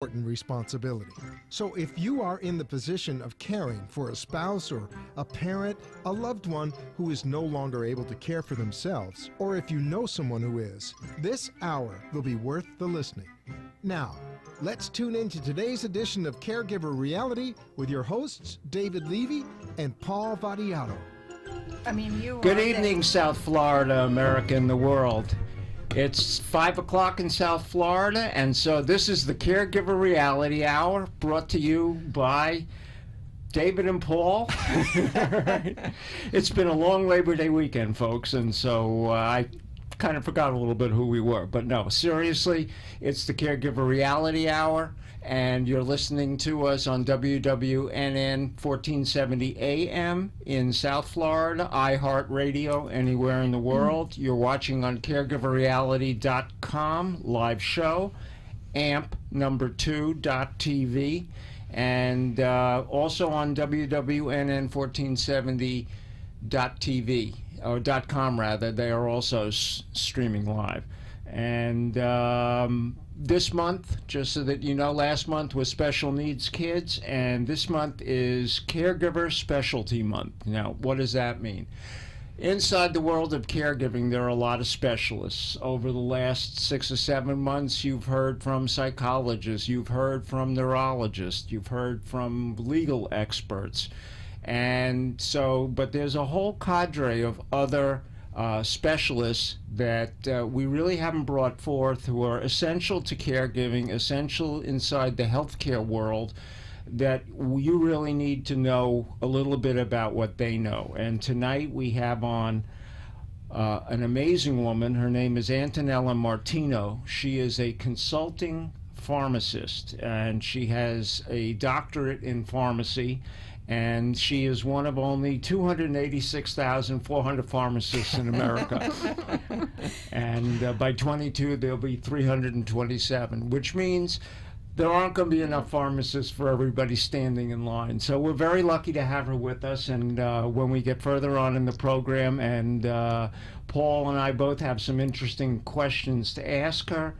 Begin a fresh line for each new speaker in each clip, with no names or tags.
important responsibility. So if you are in the position of caring for a spouse or a parent, a loved one who is no longer able to care for themselves, or if you know someone who is, this hour will be worth the listening. Now, let's tune in to today's edition of Caregiver Reality with your hosts, David Levy and Paul Vadiato.
Good evening, South Florida, America, and the world. It's 5 o'clock in South Florida, and so this is the Caregiver Reality Hour, brought to you by David and Paul. It's been a long Labor Day weekend, folks, and so I kind of forgot a little bit who we were. But no, seriously, it's the Caregiver Reality Hour, and you're listening to us on WWNN 1470 AM in South Florida, iHeartRadio anywhere in the world. You're watching on caregiverreality.com live show, amp2.tv, and also on WWNN 1470.tv, or .com rather. They are also streaming live. And this month, just so that you know, last month was Special Needs Kids, and this month is Caregiver Specialty Month. Now, what does that mean? Inside the world of caregiving, there are a lot of specialists. Over the last 6 or 7 months, you've heard from psychologists, you've heard from neurologists, you've heard from legal experts. And so, but there's a whole cadre of other specialists that we really haven't brought forth, who are essential to caregiving, essential inside the healthcare world, that you really need to know a little bit about what they know. And tonight we have on an amazing woman. Her name is Antonella Martino. She is a consulting pharmacist, and she has a doctorate in pharmacy. And she is one of only 286,400 pharmacists in America. And by 22, there'll be 327, which means there aren't going to be enough pharmacists for everybody standing in line. So we're very lucky to have her with us. And when we get further on in the program, and Paul and I both have some interesting questions to ask her,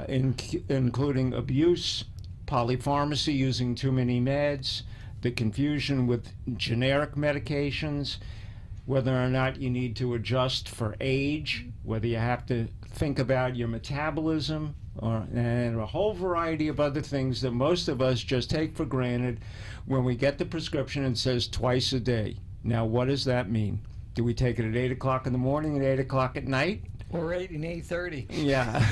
including abuse, polypharmacy, using too many meds, the confusion with generic medications, whether or not you need to adjust for age, whether you have to think about your metabolism, and a whole variety of other things that most of us just take for granted when we get the prescription and says twice a day. Now, what does that mean? Do we take it at 8 o'clock in the morning and 8 o'clock at night?
Or 8 and 8:30.
Yeah.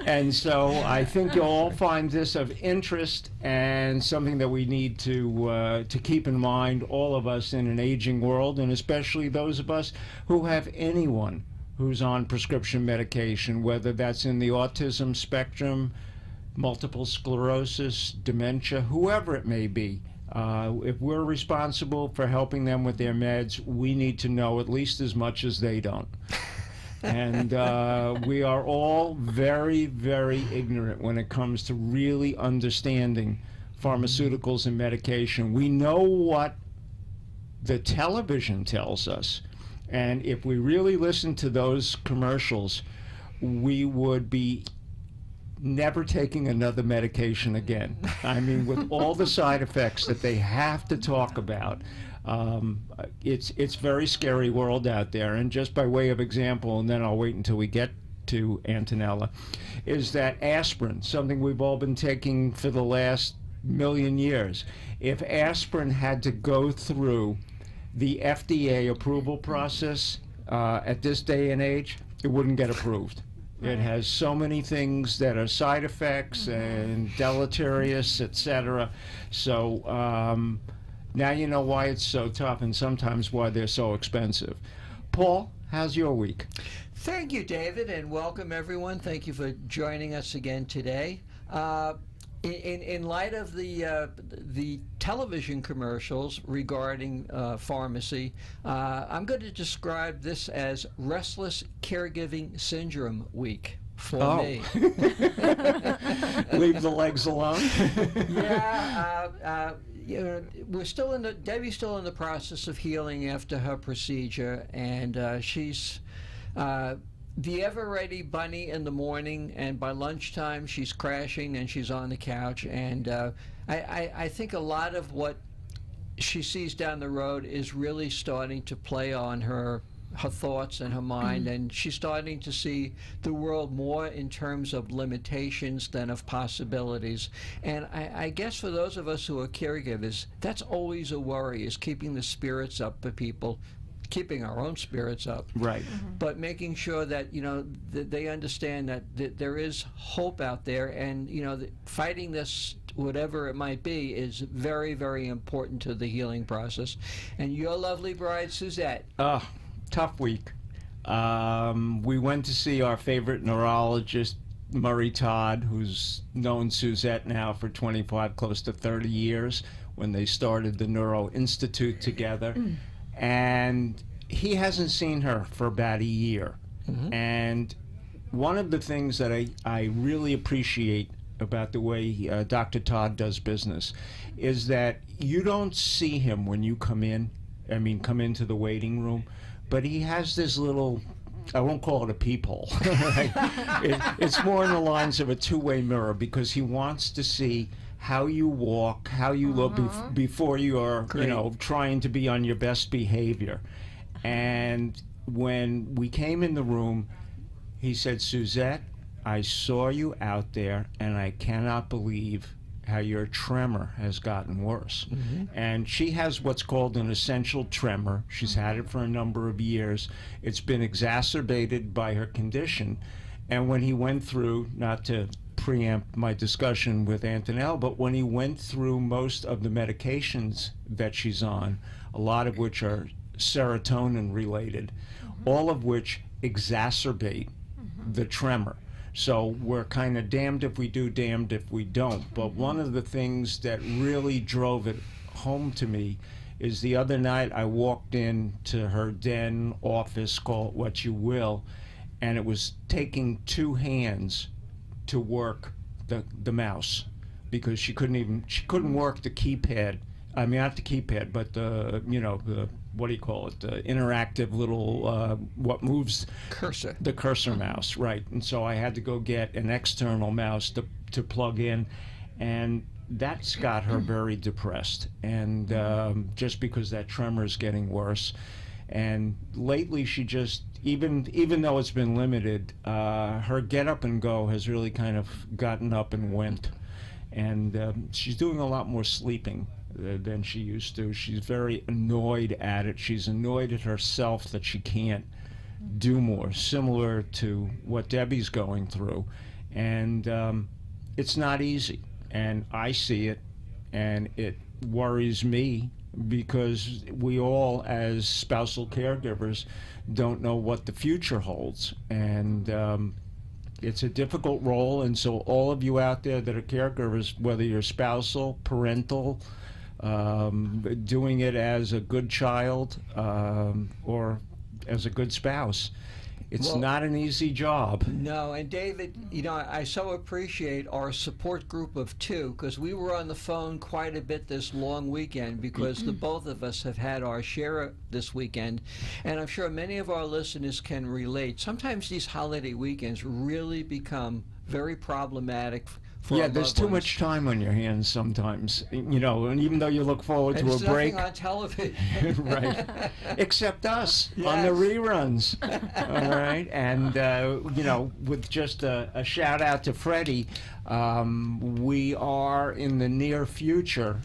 And so I think you'll all find this of interest and something that we need to keep in mind, all of us in an aging world, and especially those of us who have anyone who's on prescription medication, whether that's in the autism spectrum, multiple sclerosis, dementia, whoever it may be. If we're responsible for helping them with their meds, we need to know at least as much as they don't. And we are all very, very ignorant when it comes to really understanding pharmaceuticals and medication. We know what the television tells us, and if we really listen to those commercials, we would be never taking another medication again. I mean, with all the side effects that they have to talk about, it's very scary world out there. And just by way of example, and then I'll wait until we get to Antonella, is that aspirin, something we've all been taking for the last million years. If aspirin had to go through the FDA approval process at this day and age, it wouldn't get approved. It has so many things that are side effects and deleterious, etc. So now you know why it's so tough, and sometimes why they're so expensive. Paul, how's your week?
Thank you, David, and welcome everyone. Thank you for joining us again today. In light of the television commercials regarding pharmacy, I'm going to describe this as Restless Caregiving Syndrome Week for me.
Leave the legs alone.
Yeah, we're still Debbie's still in the process of healing after her procedure, and she's the ever-ready bunny in the morning, and by lunchtime she's crashing and she's on the couch. And I think a lot of what she sees down the road is really starting to play on her thoughts and her mind, and she's starting to see the world more in terms of limitations than of possibilities. And I guess for those of us who are caregivers, that's always a worry, is keeping the spirits up for people, keeping our own spirits up,
Right.
but making sure that they understand that there is hope out there, and fighting this, whatever it might be, is very, very important to the healing process. And your lovely bride, Suzette.
Tough week. We went to see our favorite neurologist, Murray Todd, who's known Suzette now for 25, close to 30 years, when they started the Neuro Institute together. And he hasn't seen her for about a year. And one of the things that I really appreciate about the way Dr. Todd does business is that you don't see him when you come into the waiting room, but he has this little, I won't call it a peephole, right? It's more in the lines of a two-way mirror, because he wants to see how you walk, how you look before you are, trying to be on your best behavior. And when we came in the room, he said, "Suzette, I saw you out there, and I cannot believe how your tremor has gotten worse." And she has what's called an essential tremor. She's had it for a number of years. It's been exacerbated by her condition. And when he went through, not to preempt my discussion with Antonelle, but when he went through most of the medications that she's on, a lot of which are serotonin related, all of which exacerbate the tremor. So we're kind of damned if we do, damned if we don't. But one of the things that really drove it home to me is the other night I walked into her den, office, call it what you will, and it was taking two hands to work the mouse, because she couldn't work the keypad. I mean, not the keypad, but the what do you call it? The interactive little what moves
Cursor.
The cursor mouse, right? And so I had to go get an external mouse to plug in, and that's got her very depressed. And just because that tremor is getting worse, and lately she just, even though it's been limited, her get up and go has really kind of gotten up and went, and she's doing a lot more sleeping than she used to. She's very annoyed at it. She's annoyed at herself that she can't do more, similar to what Debbie's going through. And it's not easy. And I see it, and it worries me, because we all, as spousal caregivers, don't know what the future holds. And it's a difficult role. And so all of you out there that are caregivers, whether you're spousal, parental, doing it as a good child, or as a good spouse, it's not an easy job.
No, and David, I so appreciate our support group of two, because we were on the phone quite a bit this long weekend, because the both of us have had our share this weekend, and I'm sure many of our listeners can relate. Sometimes these holiday weekends really become very problematic for our
there's
loved
too
ones.
much time on your hands sometimes, and even though you look forward to a
There's
break.
nothing on television.
Right. Except us on the reruns. All right. And, with just a shout out to Freddie, we are in the near future.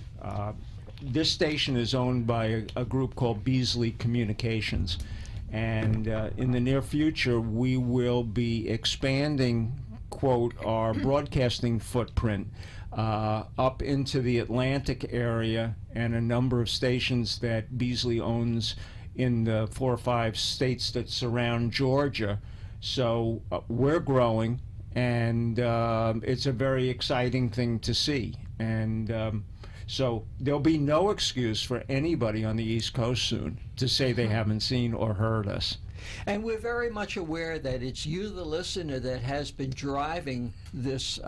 This station is owned by a group called Beasley Communications. And in the near future, we will be expanding, quote, our broadcasting footprint up into the Atlantic area, and a number of stations that Beasley owns in the 4 or 5 states that surround Georgia. So we're growing, and it's a very exciting thing to see. And so there'll be no excuse for anybody on the East Coast soon to say they haven't seen or heard us.
And we're very much aware that it's you, the listener, that has been driving this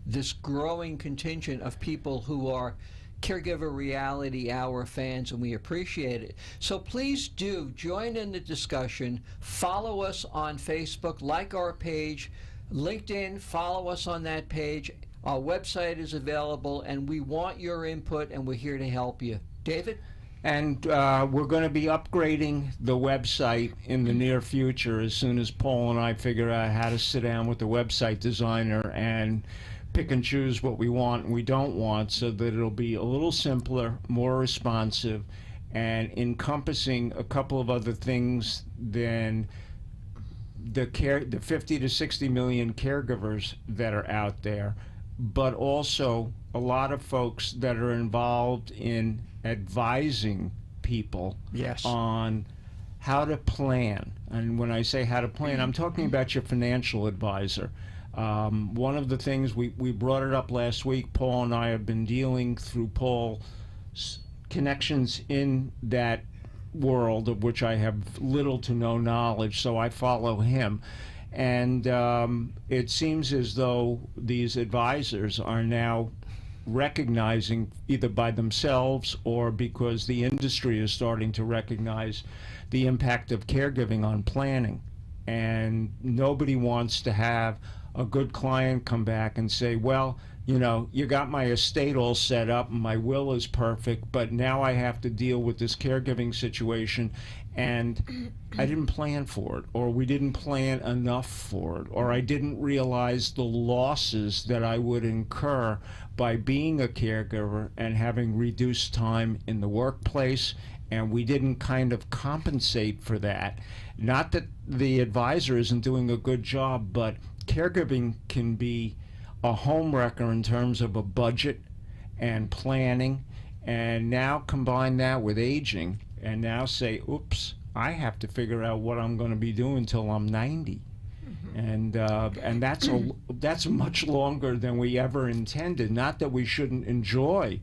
this growing contingent of people who are Caregiver Reality Hour fans, and we appreciate it. So please do join in the discussion. Follow us on Facebook, like our page, LinkedIn, follow us on that page. Our website is available, and we want your input, and we're here to help you. David?
And we're going to be upgrading the website in the near future as soon as Paul and I figure out how to sit down with the website designer and pick and choose what we want and we don't want, so that it'll be a little simpler, more responsive, and encompassing a couple of other things than the 50 to 60 million caregivers that are out there, but also a lot of folks that are involved in advising people
Yes.
on how to plan. And when I say how to plan, I'm talking about your financial advisor. One of the things we brought it up last week, Paul and I have been dealing through Paul's connections in that world, of which I have little to no knowledge, so I follow him. And it seems as though these advisors are now recognizing, either by themselves or because the industry is starting to recognize, the impact of caregiving on planning. And nobody wants to have a good client come back and say, well, you know, you got my estate all set up and my will is perfect, but now I have to deal with this caregiving situation and I didn't plan for it, or we didn't plan enough for it, or I didn't realize the losses that I would incur by being a caregiver and having reduced time in the workplace, and we didn't kind of compensate for that. Not that the advisor isn't doing a good job, but caregiving can be a home wrecker in terms of a budget and planning, and now combine that with aging and now say, oops, I have to figure out what I'm going to be doing till I'm 90. And that's much longer than we ever intended. Not that we shouldn't enjoy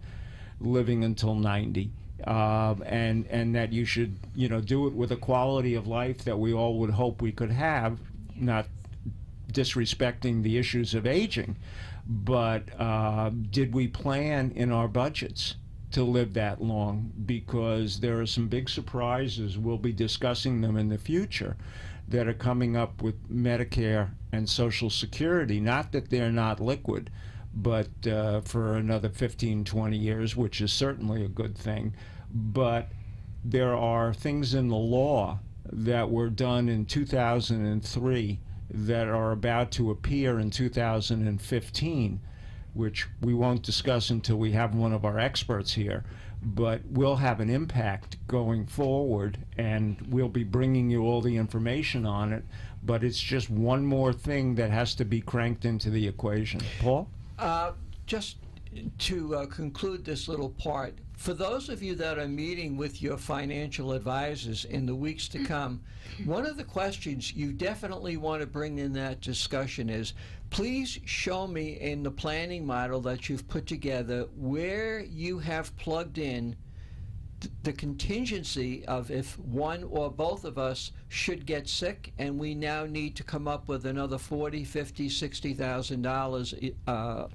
living until 90, and that you should, you know, do it with a quality of life that we all would hope we could have, not disrespecting the issues of aging, but did we plan in our budgets to live that long? Because there are some big surprises, we'll be discussing them in the future, that are coming up with Medicare and Social Security. Not that they're not liquid, but for another 15, 20 years, which is certainly a good thing. But there are things in the law that were done in 2003 that are about to appear in 2015, which we won't discuss until we have one of our experts here, but will have an impact going forward, and we'll be bringing you all the information on it. But it's just one more thing that has to be cranked into the equation. Paul?
Just to conclude this little part, for those of you that are meeting with your financial advisors in the weeks to come, one of the questions you definitely want to bring in that discussion is, please show me in the planning model that you've put together where you have plugged in the contingency of if one or both of us should get sick and we now need to come up with another $40,000, $50,000, $60,000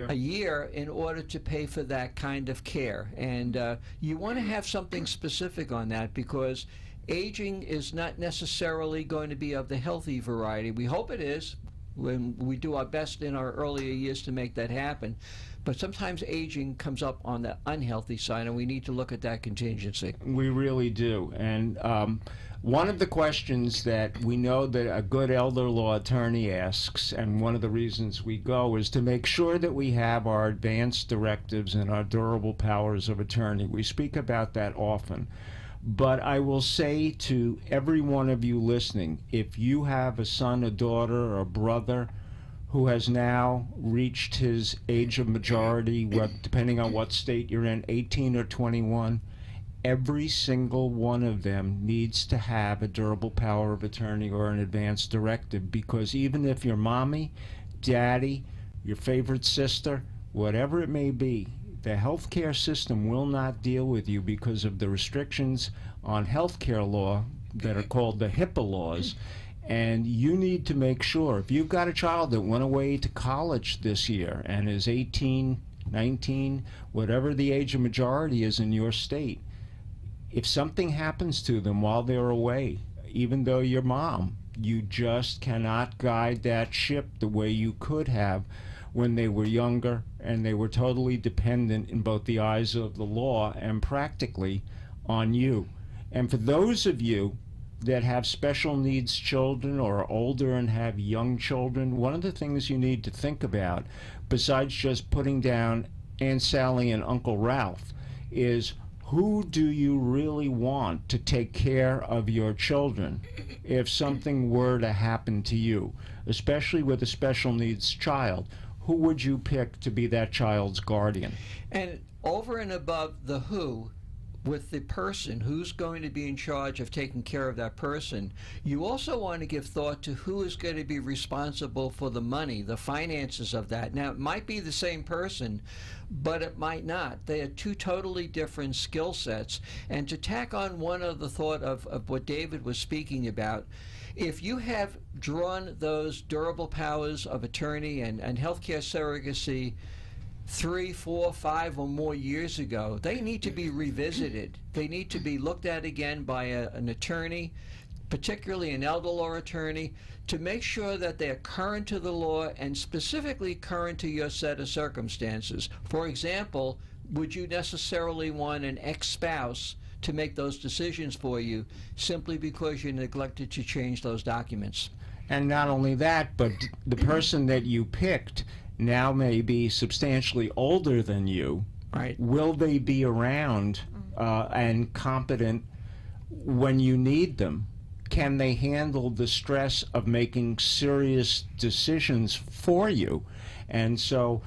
a year in order to pay for that kind of care. And you want to have something specific on that, because aging is not necessarily going to be of the healthy variety. We hope it is, when we do our best in our earlier years to make that happen. But sometimes aging comes up on the unhealthy side, and we need to look at that contingency.
We really do. And one of the questions that we know that a good elder law attorney asks, and one of the reasons we go, is to make sure that we have our advanced directives and our durable powers of attorney. We speak about that often. But I will say to every one of you listening, if you have a son, a daughter, or a brother who has now reached his age of majority, depending on what state you're in, 18 or 21, every single one of them needs to have a durable power of attorney or an advanced directive, because even if your mommy, daddy, your favorite sister, whatever it may be, the healthcare system will not deal with you because of the restrictions on healthcare law that are called the HIPAA laws. And you need to make sure, if you've got a child that went away to college this year and is 18, 19, whatever the age of majority is in your state, if something happens to them while they're away, even though you're mom, you just cannot guide that ship the way you could have when they were younger and they were totally dependent in both the eyes of the law and practically on you. And for those of you that have special needs children or are older and have young children, one of the things you need to think about, besides just putting down Aunt Sally and Uncle Ralph, is who do you really want to take care of your children if something were to happen to you, especially with a special needs child? Who would you pick to be that child's guardian?
And over and above the who, with the person who's going to be in charge of taking care of that person, you also want to give thought to who is going to be responsible for the money, the finances of that. Now, it might be the same person, but it might not. They are two totally different skill sets. And to tack on one of the thought of what David was speaking about, if you have drawn those durable powers of attorney and healthcare surrogacy 3, 4, 5 or more years ago, they need to be revisited. They need to be looked at again by an attorney, particularly an elder law attorney, to make sure that they're current to the law and specifically current to your set of circumstances. For example, would you necessarily want an ex-spouse to make those decisions for you simply because you neglected to change those documents?
And not only that, but the person that you picked now may be substantially older than you.
Right.
Will they be around and competent when you need them? Can they handle the stress of making serious decisions for you? And so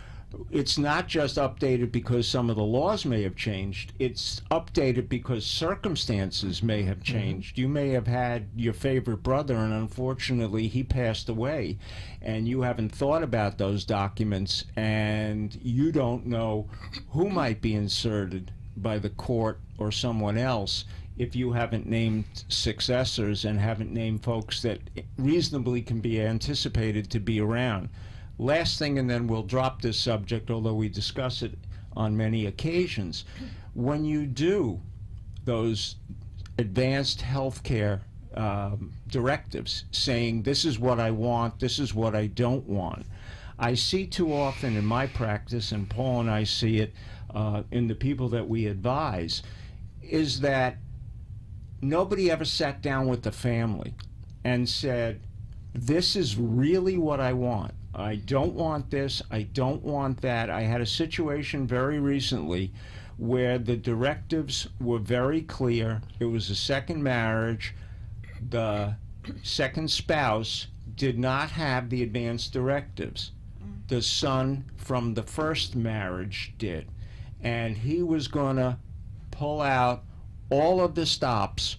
it's not just updated because some of the laws may have changed. It's updated because circumstances may have changed. You may have had your favorite brother, and unfortunately he passed away, and you haven't thought about those documents, and you don't know who might be inserted by the court or someone else if you haven't named successors and haven't named folks that reasonably can be anticipated to be around. Last thing, and then we'll drop this subject, although we discuss it on many occasions. When you do those advanced healthcare directives saying this is what I want, this is what I don't want, I see too often in my practice, and Paul and I see it in the people that we advise, is that nobody ever sat down with the family and said, this is really what I want. I don't want this, I don't want that. I had a situation very recently where the directives were very clear. It was a second marriage. The second spouse did not have the advanced directives. The son from the first marriage did. And he was going to pull out all of the stops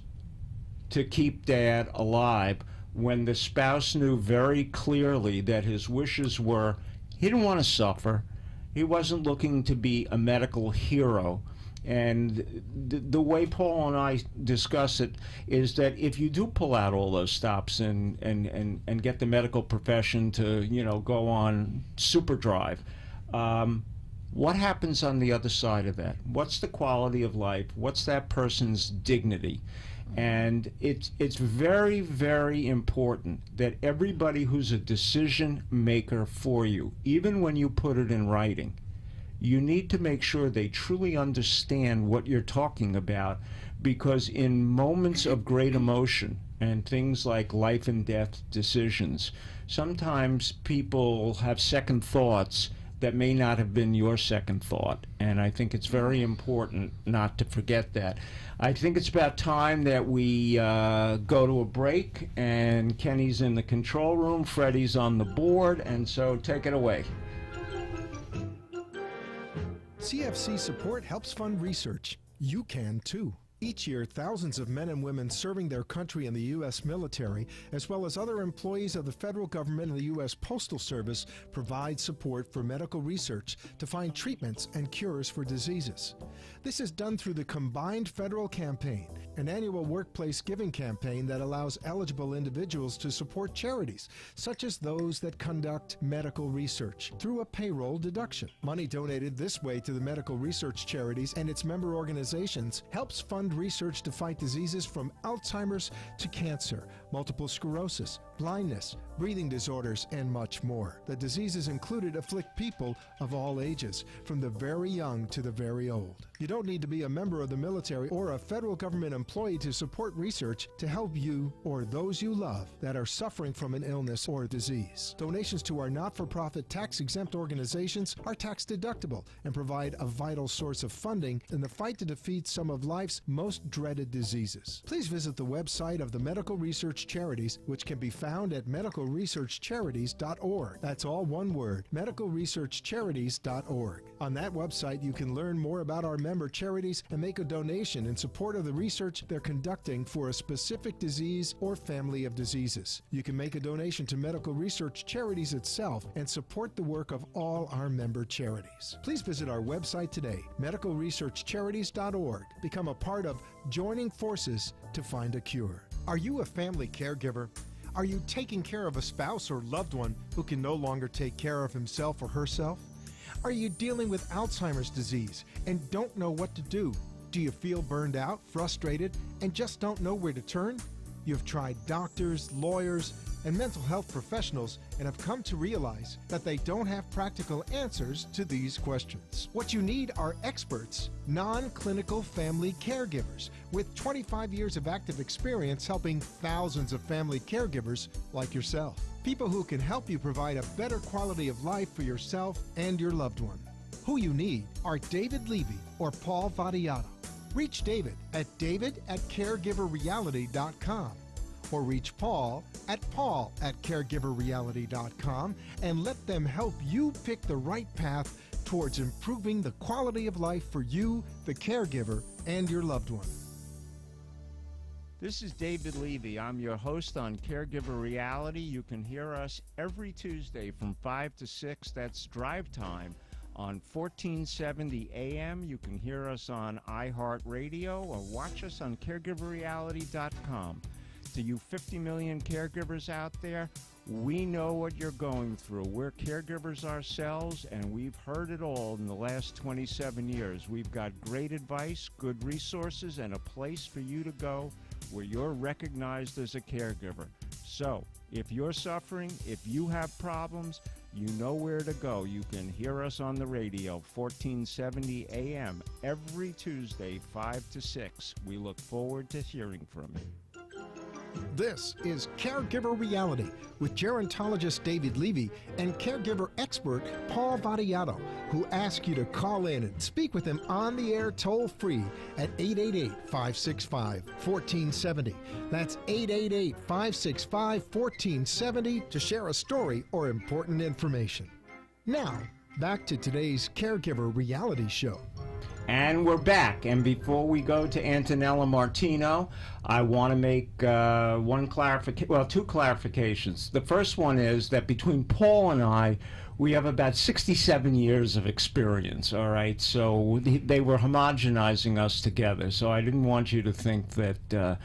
to keep dad alive, when the spouse knew very clearly that his wishes were, he didn't want to suffer, he wasn't looking to be a medical hero. And the way Paul and I discuss it is that if you do pull out all those stops and get the medical profession to, you know, go on super drive, what happens on the other side of that? What's the quality of life? What's that person's dignity? And it's very, very important that everybody who's a decision maker for you, even when you put it in writing, you need to make sure they truly understand what you're talking about, because in moments of great emotion and things like life and death decisions, sometimes people have second thoughts that may not have been your second thought. And I think it's very important not to forget that. I think it's about time that we go to a break, and Kenny's in the control room, Freddie's on the board, and so take it away.
CFC support helps fund research. You can too. Each year, thousands of men and women serving their country in the U.S. military, as well as other employees of the federal government and the U.S. Postal Service, provide support for medical research to find treatments and cures for diseases. This is done through the Combined Federal Campaign, an annual workplace giving campaign that allows eligible individuals to support charities, such as those that conduct medical research, through a payroll deduction. Money donated this way to the medical research charities and its member organizations helps fund research to fight diseases from Alzheimer's to cancer, multiple sclerosis, blindness, breathing disorders, and much more. The diseases included afflict people of all ages, from the very young to the very old. You don't need to be a member of the military or a federal government employee to support research to help you or those you love that are suffering from an illness or disease. Donations to our not-for-profit tax-exempt organizations are tax-deductible and provide a vital source of funding in the fight to defeat some of life's most dreaded diseases. Please visit the website of the Medical Research Charities, which can be found at medicalresearchcharities.org. That's all one word, medicalresearchcharities.org. On that website, you can learn more about our member charities and make a donation in support of the research they're conducting for a specific disease or family of diseases. You can make a donation to Medical Research Charities itself and support the work of all our member charities. Please visit our website today, medicalresearchcharities.org. Become a part of Joining Forces to Find a Cure. Are you a family caregiver? Are you taking care of a spouse or loved one who can no longer take care of himself or herself? Are you dealing with Alzheimer's disease and don't know what to do? Do you feel burned out, frustrated, and just don't know where to turn? You've tried doctors, lawyers, and mental health professionals and have come to realize that they don't have practical answers to these questions. What you need are experts, non-clinical family caregivers with 25 years of active experience helping thousands of family caregivers like yourself. People who can help you provide a better quality of life for yourself and your loved one. Who you need are David Levy or Paul Vadiato. Reach David at david@caregiverreality.com or reach Paul at caregiverreality.com and let them help you pick the right path towards improving the quality of life for you, the caregiver, and your loved one.
This is David Levy. I'm your host on Caregiver Reality. You can hear us every Tuesday from 5 to 6. That's drive time on 1470 AM. You can hear us on iHeartRadio or watch us on caregiverreality.com. To you 50 million caregivers out there, we know what you're going through. We're caregivers ourselves, and we've heard it all in the last 27 years. We've got great advice, good resources, and a place for you to go where you're recognized as a caregiver. So, if you're suffering, if you have problems, you know where to go. You can hear us on the radio, 1470 AM, every Tuesday, 5 to 6. We look forward to hearing from you.
This is Caregiver Reality with gerontologist David Levy and caregiver expert Paul Vadiato, who ask you to call in and speak with him on the air toll-free at 888-565-1470. That's 888-565-1470 to share a story or important information. Now, back to today's Caregiver Reality Show.
And we're back. And before we go to Antonella Martino, I want to make two clarifications. The first one is that between Paul and I, we have about 67 years of experience, all right? So they were homogenizing us together. So I didn't want you to think that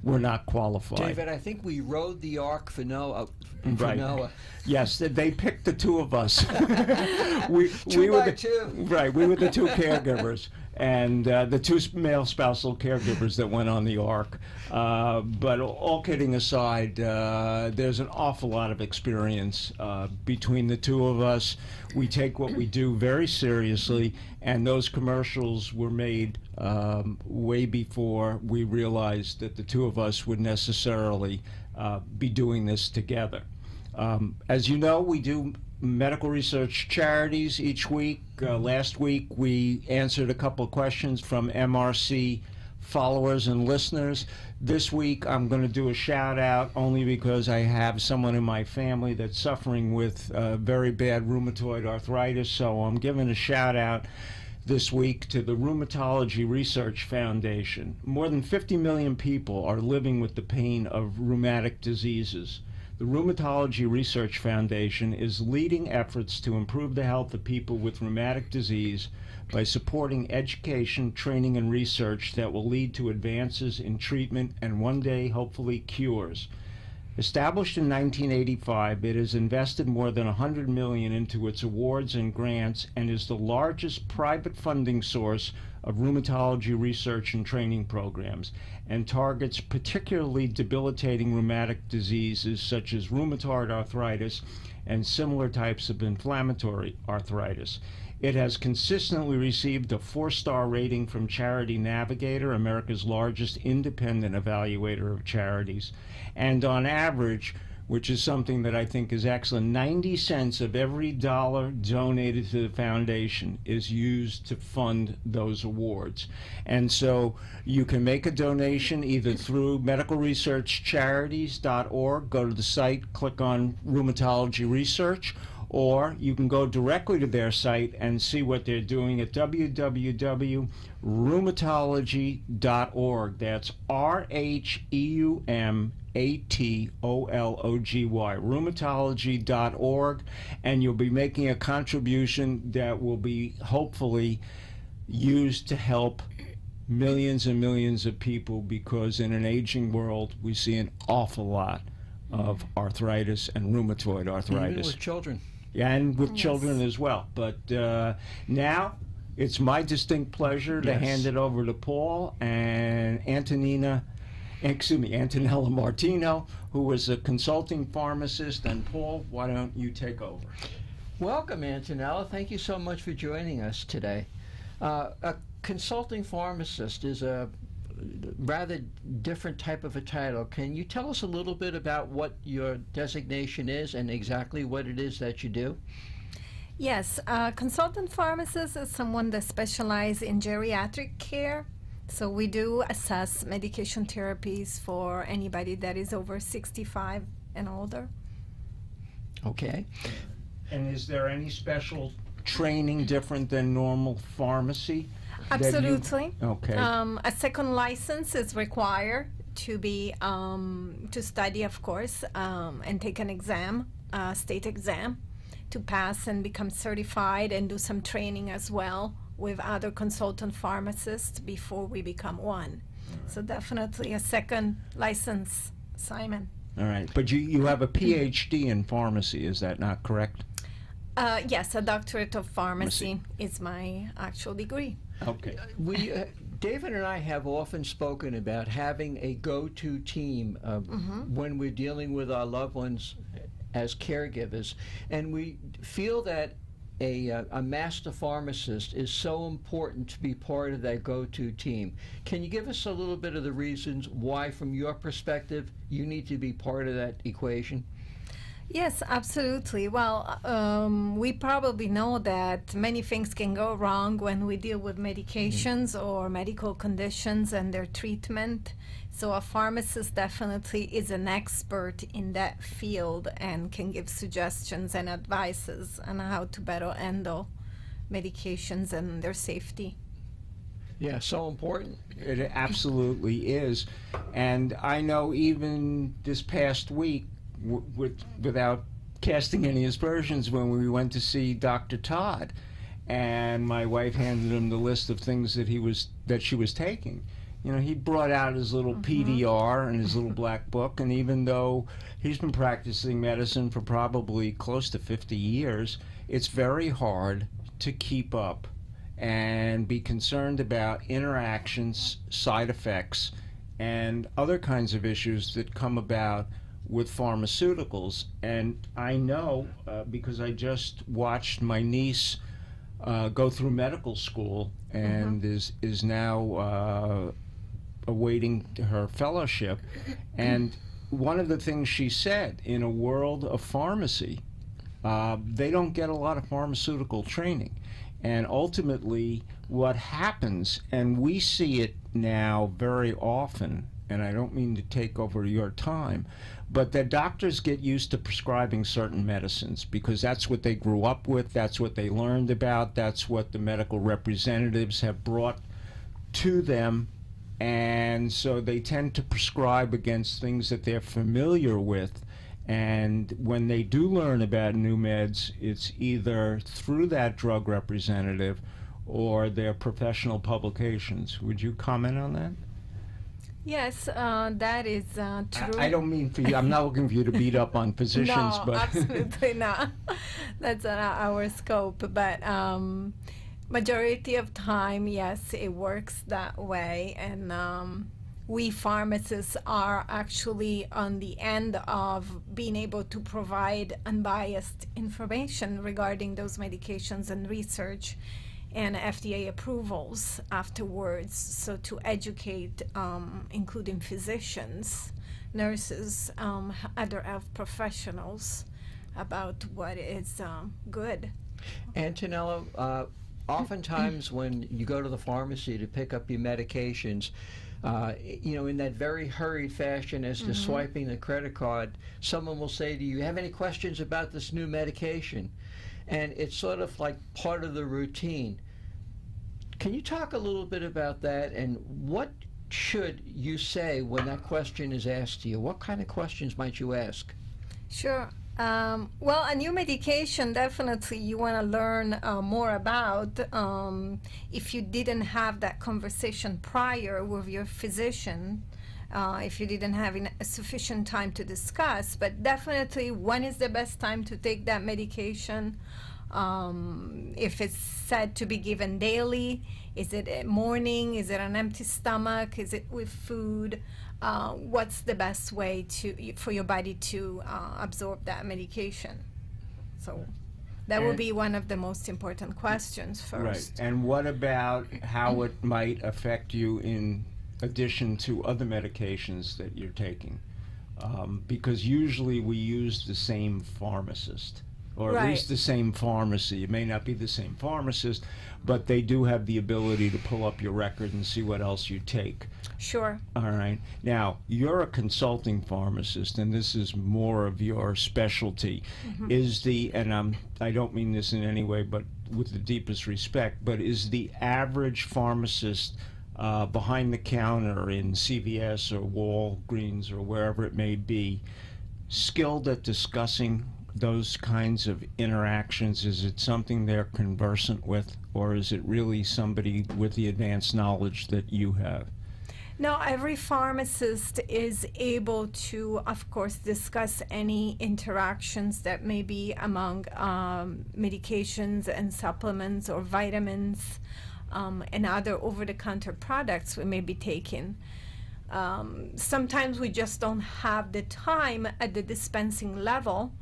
we're not qualified.
David, I think we rode the ark for Noah.
Right.
Noah.
Yes, they picked the two of us. we
Two
were
by
the
two.
Right, we were the two caregivers, and the two male spousal caregivers that went on the ark. But all kidding aside, there's an awful lot of experience between the two of us. We take what we do very seriously, and those commercials were made way before we realized that the two of us would necessarily be doing this together. As you know, we do medical research charities each week. Last week, we answered a couple of questions from MRC followers and listeners. This week, I'm going to do a shout out only because I have someone in my family that's suffering with very bad rheumatoid arthritis. So I'm giving a shout out this week to the Rheumatology Research Foundation. More than 50 million people are living with the pain of rheumatic diseases. The Rheumatology Research Foundation is leading efforts to improve the health of people with rheumatic disease by supporting education, training, and research that will lead to advances in treatment and one day, hopefully, cures. Established in 1985, it has invested more than $100 million into its awards and grants and is the largest private funding source of rheumatology research and training programs, and targets particularly debilitating rheumatic diseases such as rheumatoid arthritis and similar types of inflammatory arthritis. It has consistently received a 4-star rating from Charity Navigator, America's largest independent evaluator of charities. And on average, which is something that I think is excellent, 90 cents of every dollar donated to the foundation is used to fund those awards. And so you can make a donation either through medicalresearchcharities.org, go to the site, click on Rheumatology Research, or you can go directly to their site and see what they're doing at www.rheumatology.org. That's RHEUMATOLOGY, rheumatology.org, and you'll be making a contribution that will be hopefully used to help millions and millions of people, because in an aging world we see an awful lot of arthritis and rheumatoid arthritis.
Even with children.
And with children as well. But now it's my distinct pleasure to hand it over to Paul and Antonella Martino, who is a consulting pharmacist. And Paul, why don't you take over?
Welcome, Antonella. Thank you so much for joining us today. A consulting pharmacist is a rather different type of a title. Can you tell us a little bit about what your designation is and exactly what it is that you do?
Yes, consultant pharmacist is someone that specializes in geriatric care. So we do assess medication therapies for anybody that is over 65 and older.
Okay.
And is there any special training different than normal pharmacy?
Absolutely.
Okay.
A second license is required to be to study, of course, and take an exam, state exam, to pass and become certified, and do some training as well with other consultant pharmacists before we become one. So definitely a second license, Simon.
All right. But you have a PhD in pharmacy, is that not correct?
Yes, a doctorate of pharmacy is my actual degree.
Okay.
David and I have often spoken about having a go-to team when we're dealing with our loved ones as caregivers, and we feel that a master pharmacist is so important to be part of that go-to team. Can you give us a little bit of the reasons why, from your perspective, you need to be part of that equation?
Yes, absolutely. Well, we probably know that many things can go wrong when we deal with medications or medical conditions and their treatment. So a pharmacist definitely is an expert in that field and can give suggestions and advices on how to better handle medications and their safety.
Yeah, so important.
It absolutely is. And I know even this past week, without casting any aspersions, when we went to see Dr. Todd, and my wife handed him the list of things that she was taking. You know, he brought out his little PDR and his little black book, and even though he's been practicing medicine for probably close to 50 years, it's very hard to keep up and be concerned about interactions, side effects, and other kinds of issues that come about with pharmaceuticals. And I know because I just watched my niece go through medical school and is now awaiting her fellowship. And one of the things she said, in a world of pharmacy, they don't get a lot of pharmaceutical training. And ultimately what happens, and we see it now very often, and I don't mean to take over your time, but that doctors get used to prescribing certain medicines because that's what they grew up with, that's what they learned about, that's what the medical representatives have brought to them, and so they tend to prescribe against things that they're familiar with. And when they do learn about new meds, it's either through that drug representative or their professional publications. Would you comment on that?
Yes, that is true.
I don't mean for you, I'm not looking for you to beat up on physicians,
No,
but
absolutely not. That's not our scope. But majority of time, yes, it works that way. And we pharmacists are actually on the end of being able to provide unbiased information regarding those medications and research and FDA approvals afterwards. So to educate, including physicians, nurses, other health professionals about what is good.
Antonella, oftentimes when you go to the pharmacy to pick up your medications, in that very hurried fashion as to swiping the credit card, someone will say to you, have any questions about this new medication? And it's sort of like part of the routine. Can you talk a little bit about that, and what should you say when that question is asked to you? What kind of questions might you ask?
Sure. Well, a new medication, definitely you want to learn more about. If you didn't have that conversation prior with your physician, if you didn't have sufficient time to discuss, but definitely when is the best time to take that medication? If it's said to be given daily, is it at morning? Is it an empty stomach? Is it with food? What's the best way for your body to absorb that medication? So that will be one of the most important questions first.
Right. And what about how it might affect you in addition to other medications that you're taking? Because usually we use the same pharmacist, or at least the same pharmacy. It may not be the same pharmacist, but they do have the ability to pull up your record and see what else you take.
Sure.
All right. Now, you're a consulting pharmacist, and this is more of your specialty. I don't mean this in any way, but with the deepest respect, but is the average pharmacist behind the counter in CVS or Walgreens or wherever it may be skilled at discussing those kinds of interactions? Is it something they're conversant with, or is it really somebody with the advanced knowledge that you have?
No, every pharmacist is able to, of course, discuss any interactions that may be among medications and supplements or vitamins and other over-the-counter products we may be taking. Sometimes we just don't have the time at the dispensing level,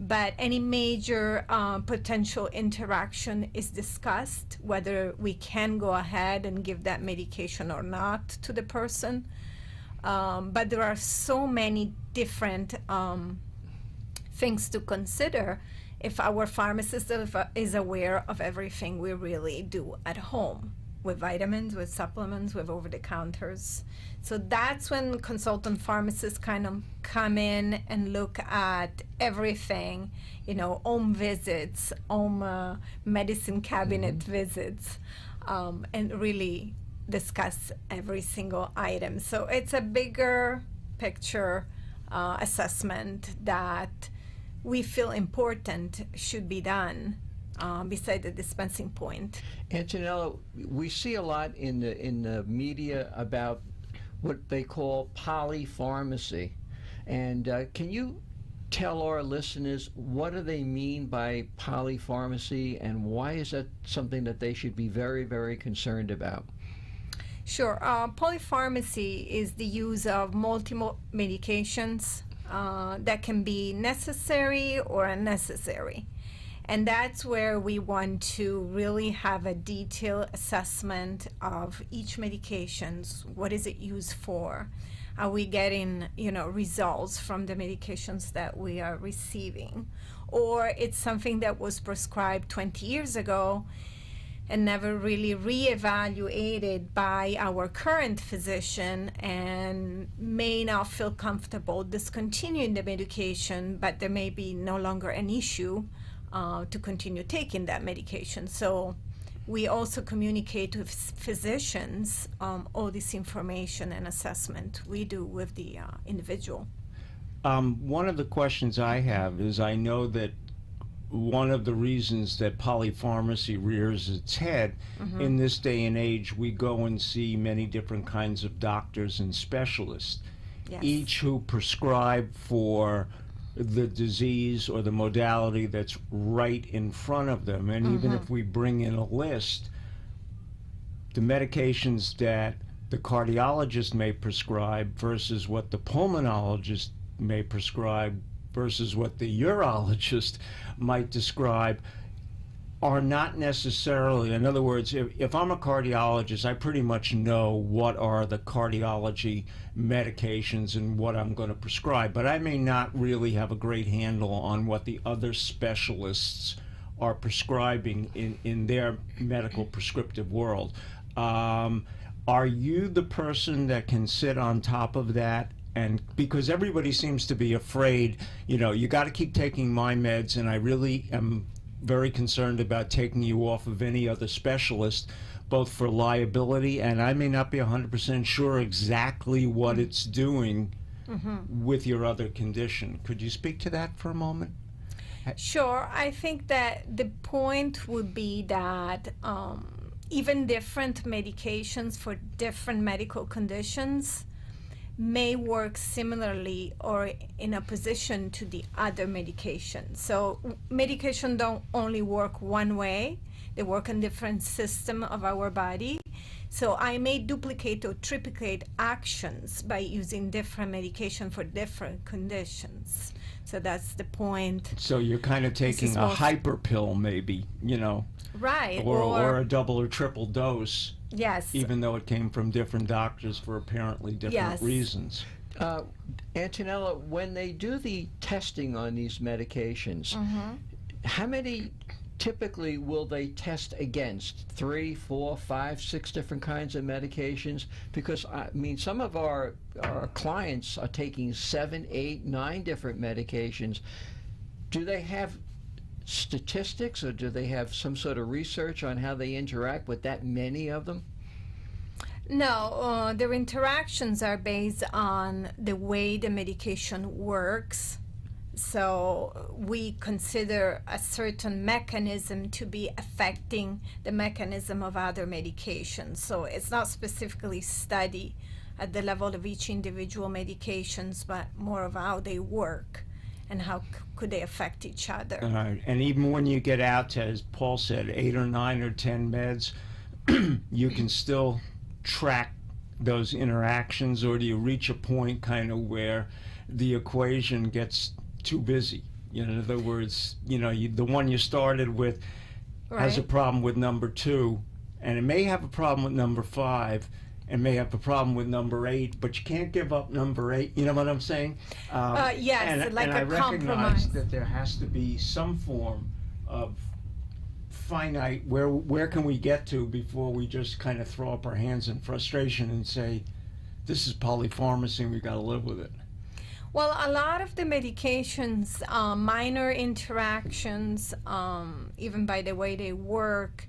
but any major potential interaction is discussed, whether we can go ahead and give that medication or not to the person. But there are so many different things to consider if our pharmacist is aware of everything we really do at home with vitamins, with supplements, with over-the-counters. So that's when consultant pharmacists kind of come in and look at everything, home visits, home medicine cabinet visits, and really discuss every single item. So it's a bigger picture assessment that we feel important should be done beside the dispensing point.
Antonella, we see a lot in the media about what they call polypharmacy. And can you tell our listeners what do they mean by polypharmacy, and why is that something that they should be very, very concerned about?
Sure. Polypharmacy is the use of multiple medications that can be necessary or unnecessary. And that's where we want to really have a detailed assessment of each medications. What is it used for? Are we getting, results from the medications that we are receiving? Or it's something that was prescribed 20 years ago, and never really reevaluated by our current physician, and may not feel comfortable discontinuing the medication, but there may be no longer an issue to continue taking that medication. So we also communicate with physicians all this information and assessment we do with the individual.
One of the questions I have is, I know that one of the reasons that polypharmacy rears its head in this day and age, we go and see many different kinds of doctors and specialists,
Yes.
each who prescribe for the disease or the modality that's right in front of them. And even if we bring in a list, the medications that the cardiologist may prescribe versus what the pulmonologist may prescribe versus what the urologist might describe are not necessarily, in other words, if I'm a cardiologist, I pretty much know what are the cardiology medications and what I'm going to prescribe, but I may not really have a great handle on what the other specialists are prescribing in their medical prescriptive world. Are you the person that can sit on top of that? And because everybody seems to be afraid, you know, you got to keep taking my meds, and I really am very concerned about taking you off of any other specialist, both for liability, and I may not be 100% sure exactly what it's doing with your other condition. Could you speak to that for a moment?
Sure. I think that the point would be that even different medications for different medical conditions may work similarly or in opposition to the other medication. So medication don't only work one way, they work in different system of our body. So I may duplicate or triplicate actions by using different medication for different conditions. So that's the point.
So you're kind of taking a hyper pill, maybe, you know,
Right.
or a double or triple dose,
yes.
even though it came from different doctors for apparently different
Yes.
reasons.
Antonella, when they do the testing on these medications, how many typically will they test against? 3, 4, 5, 6 different kinds of medications? Because, I mean, some of our clients are taking 7, 8, 9 different medications. Do they have statistics, or do they have some sort of research on how they interact with that many of them?
No, their interactions are based on the way the medication works. So we consider a certain mechanism to be affecting the mechanism of other medications. So it's not specifically studied at the level of each individual medications, but more of how they work and how could they affect each other.
And even when you get out to, as Paul said, 8 or 9 or 10 meds, you can still track those interactions, or do you reach a point kind of where the equation gets too busy? You know, in other words, you know, the one you started with has a problem with number 2, and it may have a problem with number 5, and may have a problem with number 8, but you can't give up number 8. You know what I'm saying?
Yes,
and
like
and
a
I recognize
compromise.
that there has to be some form of finite, where can we get to before we just kind of throw up our hands in frustration and say, this is polypharmacy and we got to live with it.
Well, a lot of the medications, minor interactions, even by the way they work,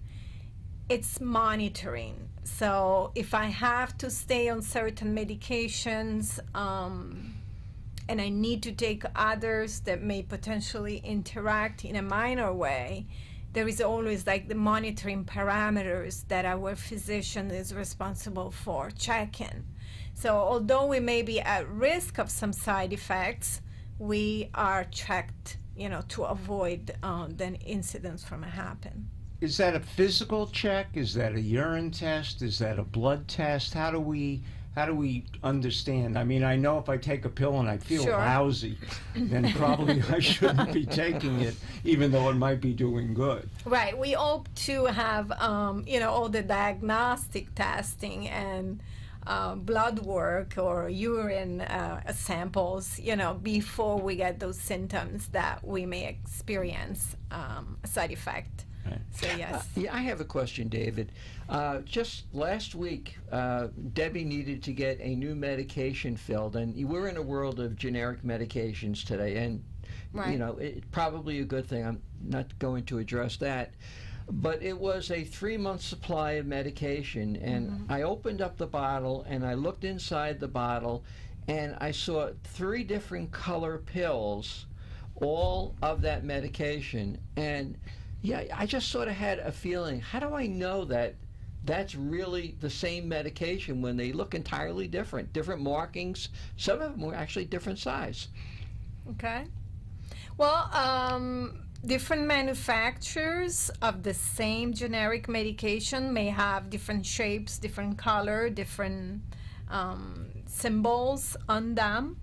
it's monitoring. So if I have to stay on certain medications and I need to take others that may potentially interact in a minor way, there is always like the monitoring parameters that our physician is responsible for checking. So although we may be at risk of some side effects, we are checked, you know, to avoid then incidents from happen.
Is that a physical check? Is that a urine test? Is that a blood test? How do we understand? I mean, I know if I take a pill and I feel
Sure.
lousy, then probably I shouldn't be taking it, even though it might be doing good.
Right. We hope to have, you know, all the diagnostic testing and blood work or urine samples, you know, before we get those symptoms that we may experience a side effect So yes.
Yeah, I have a question, David. Just last week, Debbie needed to get a new medication filled, and we're in a world of generic medications today, and
Right.
you know, it's probably a good thing. I'm not going to address that. But it was a 3-month supply of medication, and I opened up the bottle and I looked inside the bottle, and I saw 3 different color pills, all of that medication. And yeah, I just sort of had a feeling, how do I know that that's really the same medication when they look entirely different? Different markings, some of them were actually different size.
Okay. Well, different manufacturers of the same generic medication may have different shapes, different color, different symbols on them.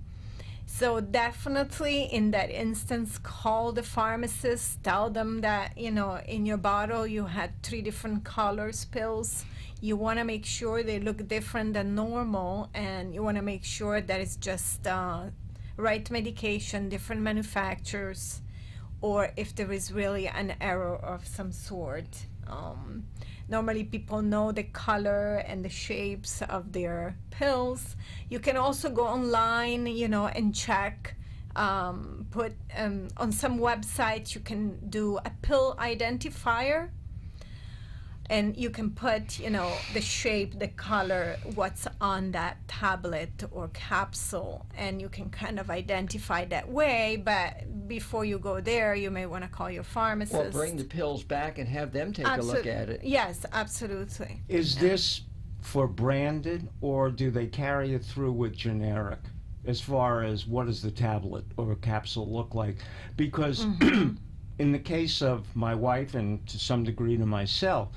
So definitely in that instance, call the pharmacist, tell them that, you know, in your bottle you had 3 different colors pills. You want to make sure they look different than normal, and you want to make sure that it's just right medication, different manufacturers, or if there is really an error of some sort. Normally people know the color and the shapes of their pills. You can also go online, you know, and check. On some websites you can do a pill identifier, and you can put, you know, the shape, the color, what's on that tablet or capsule, and you can kind of identify that way. But before you go there, you may want to call your pharmacist.
Or bring the pills back and have them take a look at it.
Yes, absolutely.
Is this for branded, or do they carry it through with generic as far as what does the tablet or capsule look like? Because in the case of my wife, and to some degree to myself,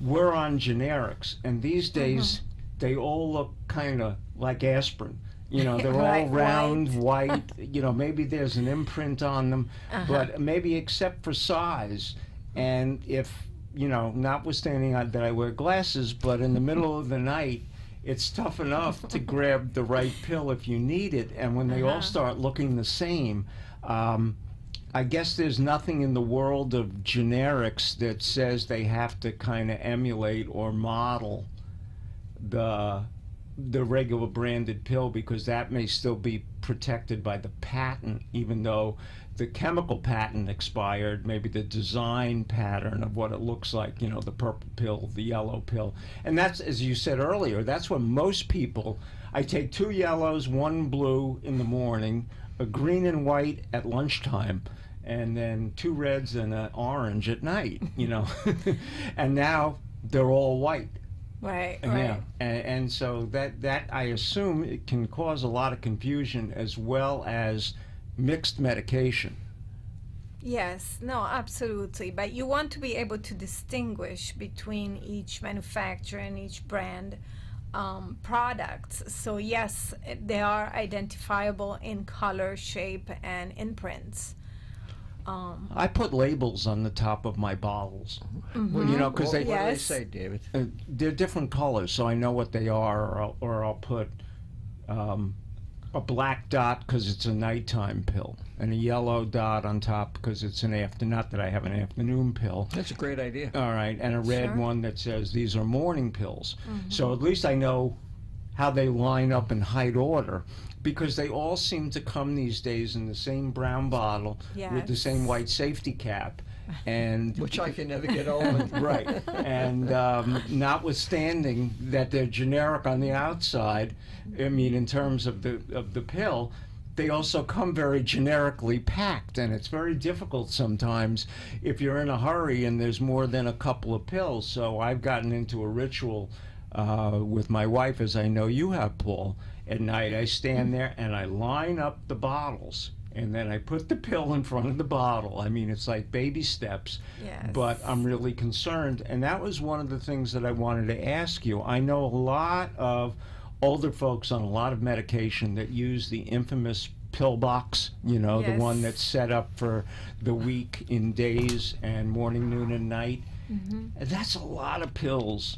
we're on generics, and these days they all look kind of like aspirin. You know, they're
Right,
all round, white. You know, maybe there's an imprint on them, but maybe except for size. And if, you know, notwithstanding that I wear glasses, but in the middle of the night, it's tough enough to grab the right pill if you need it. And when they all start looking the same, I guess there's nothing in the world of generics that says they have to kind of emulate or model the regular branded pill, because that may still be protected by the patent, even though the chemical patent expired, maybe the design pattern of what it looks like, you know, the purple pill, the yellow pill. And that's, as you said earlier, that's what most people, I take 2 yellows, 1 blue in the morning, a green and white at lunchtime, and then 2 reds and an orange at night, you know. And now they're all white.
Right,
Yeah,
right.
and so that I assume it can cause a lot of confusion, as well as mixed medication.
Yes, no, absolutely. But you want to be able to distinguish between each manufacturer and each brand products. So yes, they are identifiable in color, shape, and imprints.
I put labels on the top of my bottles,
What
you know, because
what do they
Yes.
say, David?
they're different colors, so I know what they are. Or I'll put a black dot because it's a nighttime pill, and a yellow dot on top because it's an not that I have an afternoon pill.
That's a great idea.
All right, and a red
Sure.
one that says these are morning pills. So at least I know how they line up in height order, because they all seem to come these days in the same brown bottle with the
Yes.
same white safety cap. And
Which I can never get over.
right, and notwithstanding that they're generic on the outside, I mean, in terms of the pill, they also come very generically packed, and it's very difficult sometimes if you're in a hurry and there's more than a couple of pills. So I've gotten into a ritual with my wife, as I know you have, Paul. At night, I stand there and I line up the bottles, and then I put the pill in front of the bottle. I mean, it's like baby steps,
Yes.
but I'm really concerned. And that was one of the things that I wanted to ask you. I know a lot of older folks on a lot of medication that use the infamous pill box, you know, the
Yes.
one that's set up for the week in days and morning, noon, and night. That's a lot of pills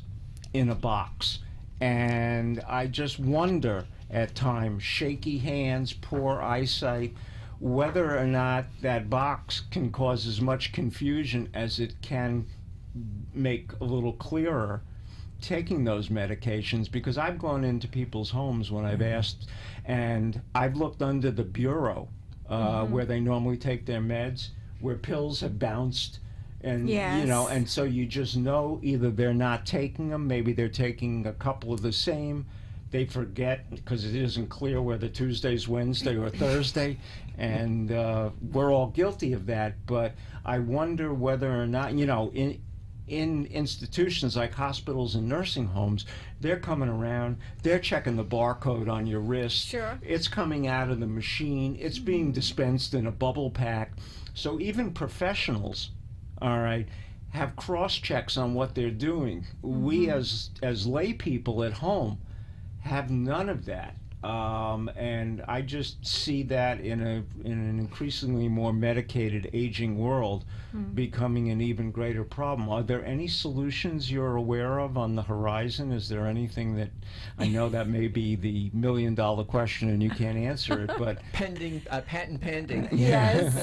in a box. And I just wonder at times, shaky hands, poor eyesight, whether or not that box can cause as much confusion as it can make a little clearer taking those medications, because I've gone into people's homes when I've asked, and I've looked under the bureau where they normally take their meds, where pills have bounced, and
Yes.
you know, and so you just know either they're not taking them, maybe they're taking a couple of the same, they forget because it isn't clear whether Tuesday's Wednesday or Thursday, and we're all guilty of that. But I wonder whether or not, you know, in institutions like hospitals and nursing homes, they're coming around, they're checking the barcode on your wrist.
Sure.
It's coming out of the machine, it's being dispensed in a bubble pack. So even professionals, all right, have cross checks on what they're doing. We as lay people at home have none of that. And I just see that in an increasingly more medicated aging world becoming an even greater problem. Are there any solutions you're aware of on the horizon? Is there anything that, I know that may be the million-dollar question and you can't answer it, but
Pending, patent pending.
Yes.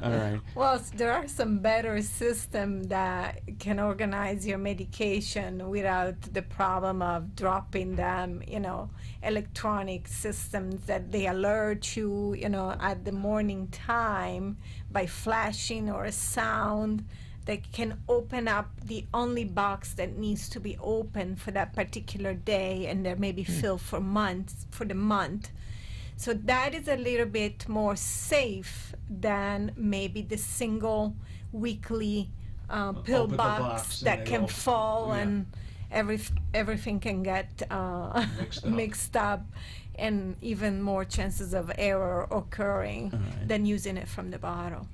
all right.
Well, there are some better systems that can organize your medication without the problem of dropping them, you know, electronic systems that they alert you, you know, at the morning time by flashing or a sound that can open up the only box that needs to be open for that particular day, and there may be filled for months, for the month. So that is a little bit more safe than maybe the single weekly pill
Open the
box
box and
that
they
can
all-
fall
yeah.
and everything can get
Mixed up.
mixed up, and even more chances of error occurring
right.
than using it from the bottle.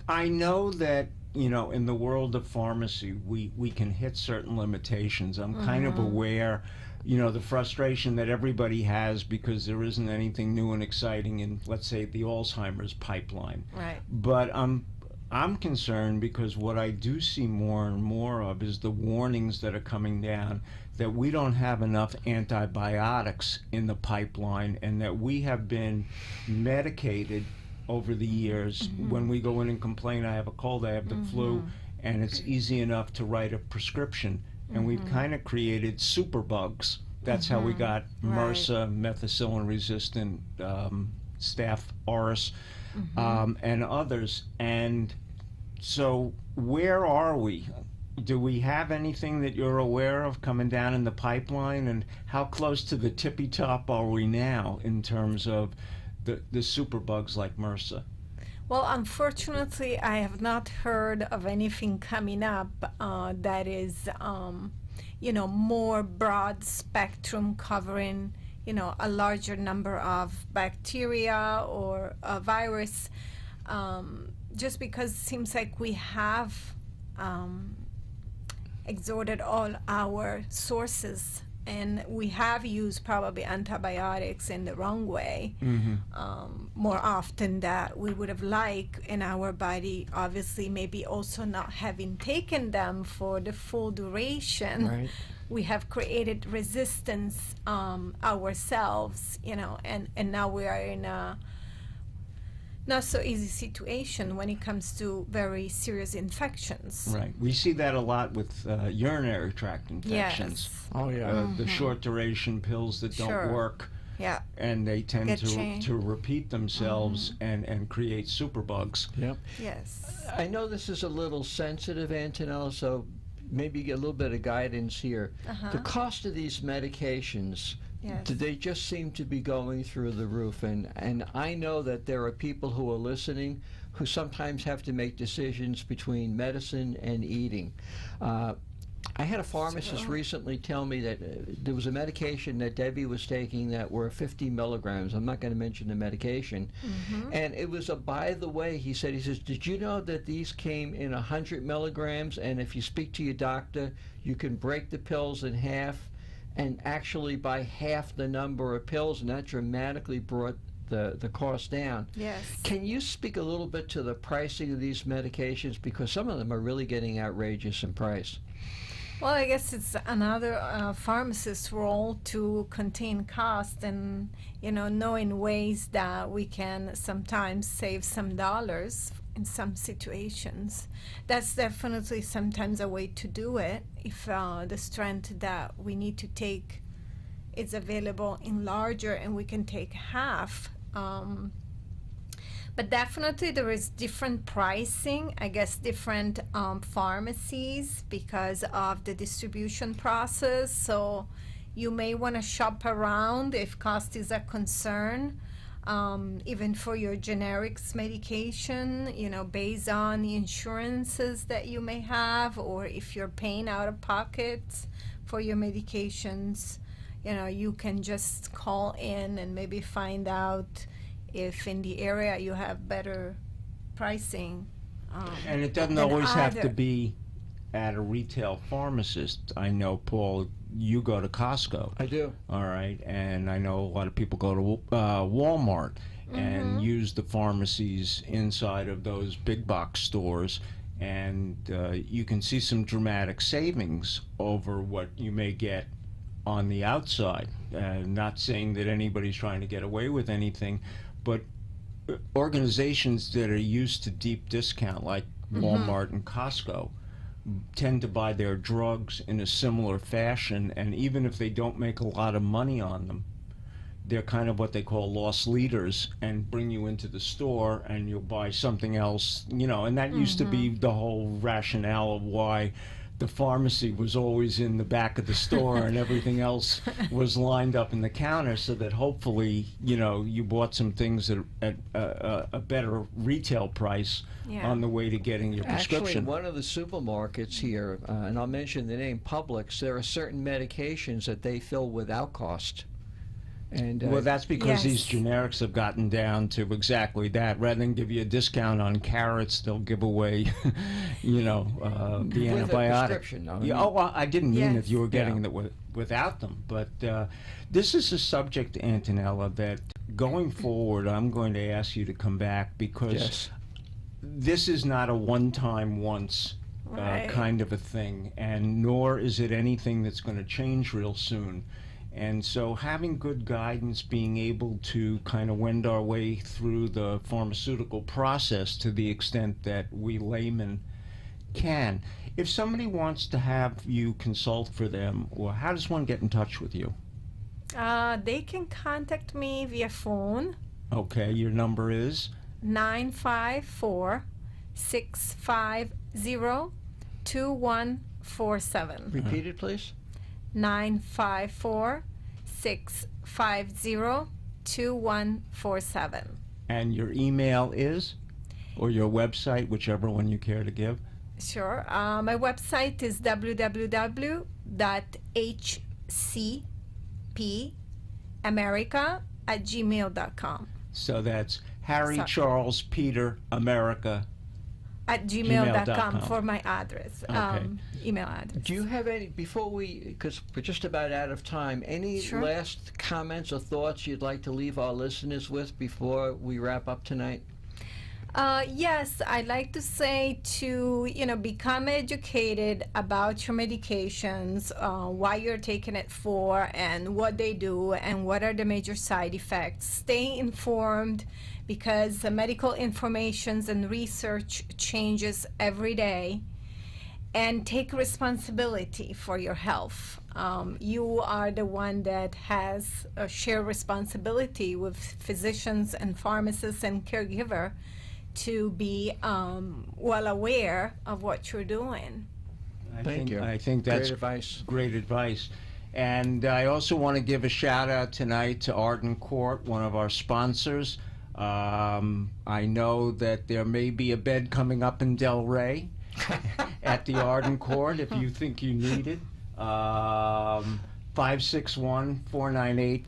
I know that, you know, in the world of pharmacy, we can hit certain limitations. I'm kind of aware, you know, the frustration that everybody has because there isn't anything new and exciting in, let's say, the Alzheimer's pipeline.
Right.
But I'm concerned because what I do see more and more of is the warnings that are coming down that we don't have enough antibiotics in the pipeline, and that we have been medicated over the years. When we go in and complain, I have a cold, I have the flu, and it's easy enough to write a prescription. And we've kind of created superbugs. That's how we got
Right.
MRSA, methicillin-resistant Staph aureus, and others. And so where are we? Do we have anything that you're aware of coming down in the pipeline? And how close to the tippy top are we now in terms of the superbugs like MRSA?
Well, unfortunately, I have not heard of anything coming up that is, you know, more broad spectrum covering, you know, a larger number of bacteria or a virus, just because it seems like we have exhausted all our sources, and we have used probably antibiotics in the wrong way more often that we would have liked in our body. Obviously, maybe also not having taken them for the full duration.
Right.
We have created resistance ourselves, you know, and now we are in a not so easy situation when it comes to very serious infections.
Right. We see that a lot with urinary tract infections.
Yes.
Oh, yeah.
The short duration pills that don't
Sure.
work,
Yeah.
and they tend
Get
to
changed.
repeat themselves and create superbugs.
Yep.
Yes.
I know this is a little sensitive, Antonella, so maybe get a little bit of guidance here. The cost of these medications,
Yes.
they just seem to be going through the roof. And I know that there are people who are listening who sometimes have to make decisions between medicine and eating. I had a pharmacist recently tell me that there was a medication that Debbie was taking that were 50 milligrams. I'm not going to mention the medication. And it was a by the way. He says, did you know that these came in 100 milligrams? And if you speak to your doctor, you can break the pills in half and actually buy half the number of pills, and that dramatically brought the cost down.
Yes.
Can you speak a little bit to the pricing of these medications? Because some of them are really getting outrageous in price.
Well, I guess it's another pharmacist's role to contain cost and, knowing ways that we can sometimes save some dollars in some situations. That's definitely sometimes a way to do it if the strength that we need to take is available in larger and we can take half. But definitely there is different pricing, I guess different pharmacies because of the distribution process. So you may want to shop around if cost is a concern, even for your generics medication, based on the insurances that you may have, or if you're paying out of pocket for your medications, you can just call in and maybe find out if in the area you have better pricing.
And it doesn't
than
always have to
other-
be at a retail pharmacist. I know, Paul, you go to Costco.
I do.
All right, and I know a lot of people go to Walmart and use the pharmacies inside of those big box stores, and you can see some dramatic savings over what you may get on the outside. Not saying that anybody's trying to get away with anything, but organizations that are used to deep discount, like Walmart and Costco, tend to buy their drugs in a similar fashion, and even if they don't make a lot of money on them, they're kind of what they call loss leaders and bring you into the store and you'll buy something else, and that used to be the whole rationale of why the pharmacy was always in the back of the store and everything else was lined up in the counter, so that hopefully, you bought some things at a better retail price
Yeah.
on the way to getting your
Actually,
prescription.
one of the supermarkets here, and I'll mention the name Publix, there are certain medications that they fill without cost. And
Well, that's because these
Yes.
generics have gotten down to exactly that. Rather than give you a discount on carrots, they'll give away, the
with a
antibiotic.
prescription. I
Yeah,
mean,
well, I didn't mean
Yes.
if you were getting
Yeah.
it without them. But this is a subject, Antonella, that going forward, I'm going to ask you to come back because
yes.
this is not a one-time once
Right.
kind of a thing, and nor is it anything that's going to change real soon. And so having good guidance, being able to kind of wend our way through the pharmaceutical process to the extent that we laymen can. If somebody wants to have you consult for them, or how does one get in touch with you?
They can contact me via phone,
Okay, your number is?
954-650-2147.
Repeat it, please.
954-650-2147.
And your email is? Or your website, whichever one you care to give?
Sure. My website is www.hcpamerica@gmail.com.
So that's Harry
So-
Charles Peter America.
At gmail.com
gmail.com.
for my address,
Okay.
email address.
Do you have any, before because we're just about out of time, any
Sure.
last comments or thoughts you'd like to leave our listeners with before we wrap up tonight?
Yes, I'd like to say to, become educated about your medications, why you're taking it for, and what they do, and what are the major side effects. Stay informed because the medical informations and research changes every day. And take responsibility for your health. You are the one that has a shared responsibility with physicians and pharmacists and caregiver to be well aware of what you're doing.
Thank you.
I think that's
Great advice.
great advice. And I also want to give a shout out tonight to Arden Court, one of our sponsors. I know that there may be a bed coming up in Delray at the Arden Court if you think you need it.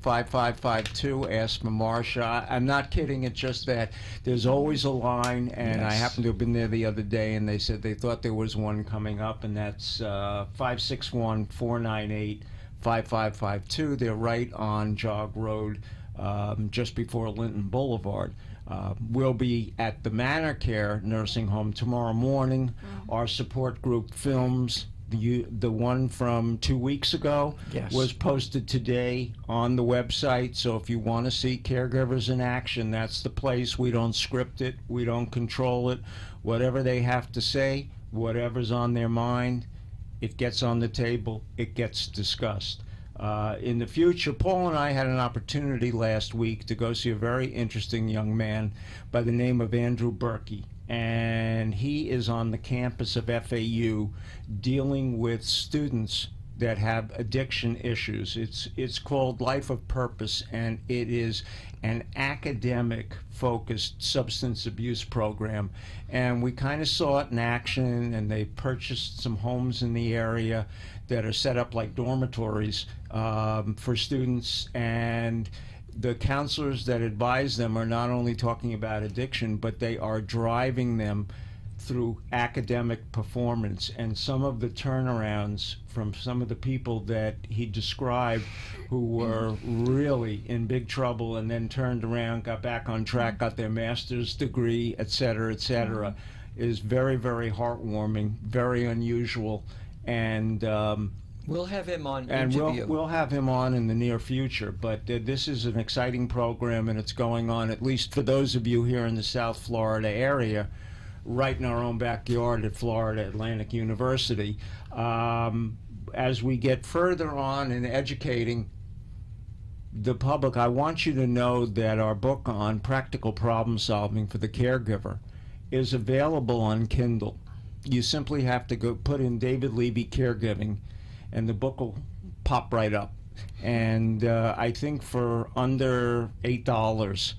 561-498-5552. Ask for Marsha. I'm not kidding. It's just that there's always a line, and I
Yes.
happened to have been there the other day, and they said they thought there was one coming up, and that's 561-498-5552. They're right on Jog Road, just before Linton Boulevard. We'll be at the Manor Care Nursing Home tomorrow morning. Our support group films The one from 2 weeks ago
Yes.
was posted today on the website. So if you want to see caregivers in action, that's the place. We don't script it. We don't control it. Whatever they have to say, whatever's on their mind, it gets on the table. It gets discussed. In the future, Paul and I had an opportunity last week to go see a very interesting young man by the name of Andrew Berkey. And he is on the campus of FAU dealing with students that have addiction issues. It's called Life of Purpose, and it is an academic focused substance abuse program. And we kind of saw it in action, and they purchased some homes in the area that are set up like dormitories for students. And the counselors that advise them are not only talking about addiction, but they are driving them through academic performance. And some of the turnarounds from some of the people that he described who were really in big trouble and then turned around, got back on track, got their master's degree, et cetera, is very, very heartwarming, very unusual. And
We'll have him on
and
interview.
we'll have him on in the near future. But this is an exciting program, and it's going on, at least for those of you here in the South Florida area, right in our own backyard at Florida Atlantic University. As we get further on in educating the public, I want you to know that our book on practical problem solving for the caregiver is available on Kindle. You simply have to go put in David Levy Caregiving, and the book will pop right up. And I think for under $8,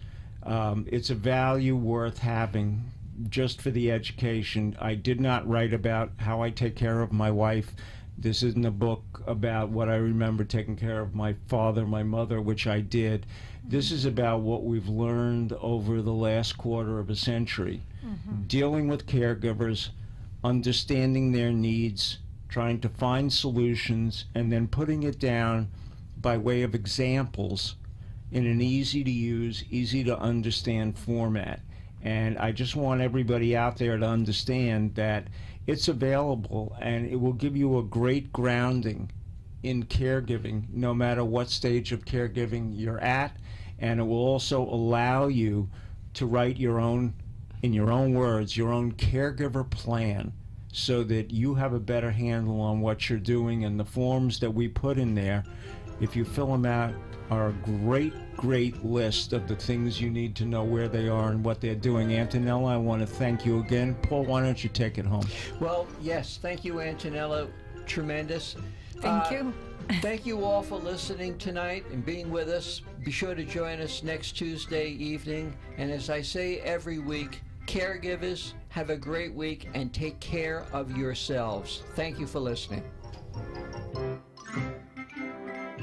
it's a value worth having just for the education. I did not write about how I take care of my wife. This isn't a book about what I remember taking care of my father, my mother, which I did. This is about what we've learned over the last quarter of a century, dealing with caregivers, understanding their needs, trying to find solutions, and then putting it down by way of examples in an easy to use, easy to understand format. And I just want everybody out there to understand that it's available, and it will give you a great grounding in caregiving, no matter what stage of caregiving you're at. And it will also allow you to write your own, in your own words, your own caregiver plan, so that you have a better handle on what you're doing. And the forms that we put in there, if you fill them out, are a great list of the things you need to know where they are and what they're doing. Antonella, I want to thank you again. Paul, why don't you take it home?
Well, yes, thank you, Antonella. Tremendous.
Thank you.
Thank you all for listening tonight and being with us. Be sure to join us next Tuesday evening. And as I say every week, caregivers, have a great week and take care of yourselves. Thank you for listening.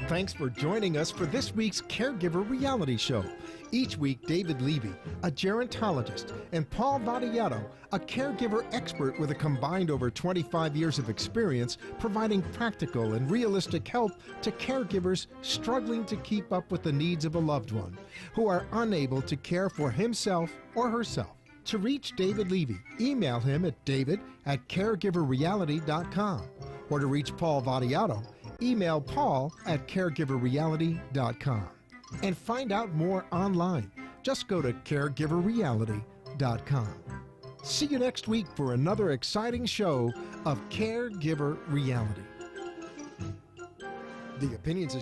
Thanks for joining us for this week's Caregiver Reality Show. Each week, David Levy, a gerontologist, and Paul Vadiato, a caregiver expert with a combined over 25 years of experience, providing practical and realistic help to caregivers struggling to keep up with the needs of a loved one who are unable to care for himself or herself. To reach David Levy, email him at david@caregiverreality.com. Or to reach Paul Vadiato, email paul@caregiverreality.com. And find out more online. Just go to caregiverreality.com. See you next week for another exciting show of Caregiver Reality. The opinions